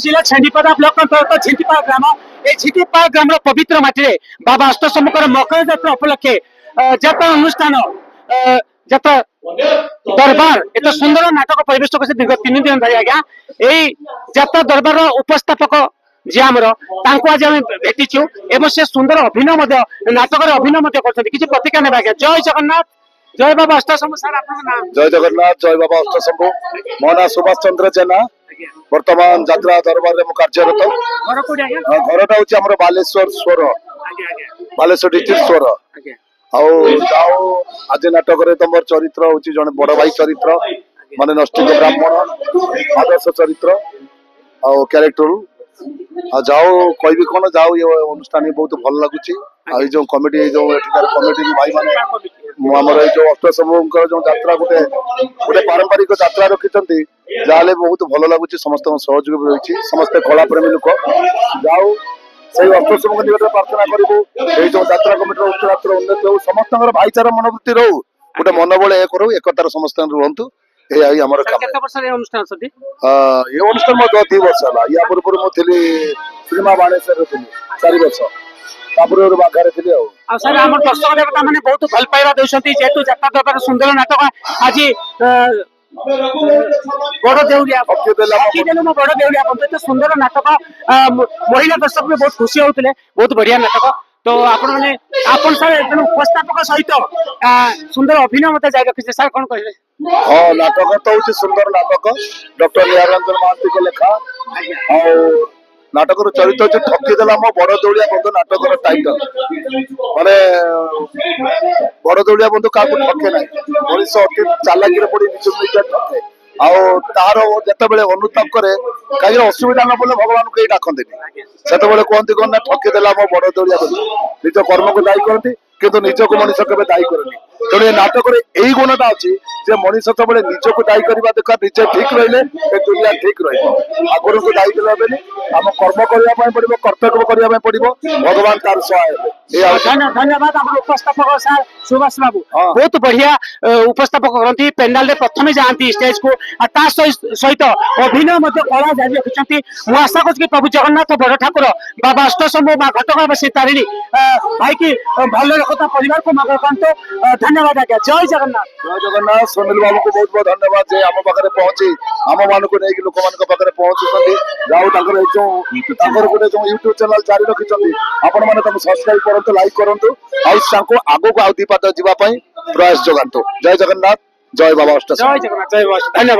जिला छेंडीपदा ब्लॉक अंतर्गत झिंटीपाड़ ग्राम ए झिंटीपाड़ ग्राम पवित्र माटी बाबा अष्टसम्मुखर मकर जात्रा उपलक्षे जात्रा अनुष्ठान जात्रा दरबार एत सुंदर नाटक परिवेश कर दीर्घ 3 दिन धरी आज्ञा यही जात्रा दरबार उपस्थापक जी आमर आज आम भेटिचु एवं से सुंदर अभिनय नाटक अभिनय किसी प्रतिक्रिया ने आज्ञा जय जगन्नाथ जय बाबा अष्टशंभु सर आपन नाम जय जगन्नाथ जय बाबा अष्टशंभु मो ना सुभाष चंद्र जेना वर्तमान जात्रा दरबार में कार्यरत घर कोडी आज्ञा घरटा हूँ आम बालेश्वर स्वर बालेश्वर डिस्ट्रिक्ट स्वर आउ आज नाटक तुम चरित्र हूँ जन बड़ भाई चरित्र माने नष्टिक ब्राह्मण आदर्श चरित्र आउ क्यारेक्टर जाओ कहि कौन जाओ ये अनुष्ठान बहुत भल लगुच जो कमिटी जो कमिटी भाई माने आमर जो अष्टशंभु जो यात्रा गोटे गोटे पारंपरिक यात्रा रखिंट जहाँ बहुत भल लगुच समस्त सहयोग रही समस्त कला प्रेमी लोक जाओ से अष्टशंभु निकट प्रार्थना करूँ जो यात्रा कमिटी उत्तरात्र उन्नति हो समस्त भाईचारा मनोवृत्ति रो गोटे मनोबल एक करूँ एकतार समस्त रुहतु ये अनुष्ठान मो 2 वर्ष है या पूर्व मुझे श्रीमा बाणेश्वर थी 4 वर्ष बाघारे थी सर आम दर्शक देवता मैंने बहुत भल पाइबा देउछंती जेतु जात्रा दरबार सुंदर नाटक आज बड़ देउरिया बड़ देउरिया बंधु सुंदर नाटक महिला दर्शक भी बहुत खुशी होते बहुत बढ़िया नाटक तो आपण मैंने आपन सर एक उपस्थापक सहित सुंदर अभिनय मत जाय रखिसे सर कौन कहबे हाँ नाटक तो हूँ सुंदर नाटक डॉक्टर निहाररंजन महांती को लेखा और नाटक चरित्र जो ठकीदेला मो बड़ दौड़िया बंधु नाटक टाइटल माने बड़ दौड़िया बंधु क्या ठके ना मनीष अति चालाकी पड़ी निज निज ठके तार जिते अनुताप करे कहीं असुविधा न पड़े भगवान को डाकती से कहते कौन ना ठकीदेला मो बड़ दौड़िया बंधु निज कर्म को दायी करती किंतु निजक मनीष केवे दायी करनी तेणु ये नाटक यही गुणटा अच्छी जे मनीष सब निजक दायी करवा देखा निजे ठीक रही दुनिया ठीक रगुर को दायी देवे आम कर्म करने पड़ो कर्तव्य करने पड़ो भगवान तार सहाय धन्यवाद आम उपस्थापक सर सुभाष बाबू बहुत बढ़िया उपस्थापक करती पेंडाल प्रथम जाती स्टेज को सहित अभिनय कला जारी रखिंट मुझे आशा कर प्रभु जगन्नाथ बड़ ठाकुर बाबा अष्टशंभु माँ घटगा श्री तारिणी भाई की भल रखता परिवार को माँ करते धन्यवाद आज्ञा जय जगन्नाथ सुनील बाबू को बहुत बहुत धन्यवाद जे आम पाखे पहुंची आम मान को लेकिन लोक मान पाखे पहुंचुंट जाऊ गोटे जो यूट्यूब चैनल जारी रखिंट आपण मैंने सब्सक्राइब करूँ लाइक करूँ आगो को आउ 2 पाद जावाई प्रयास जगातु जय जगन्नाथ जय बाबा अष्टशंभु जय जगन्नाथ जय बाबा धन्यवाद।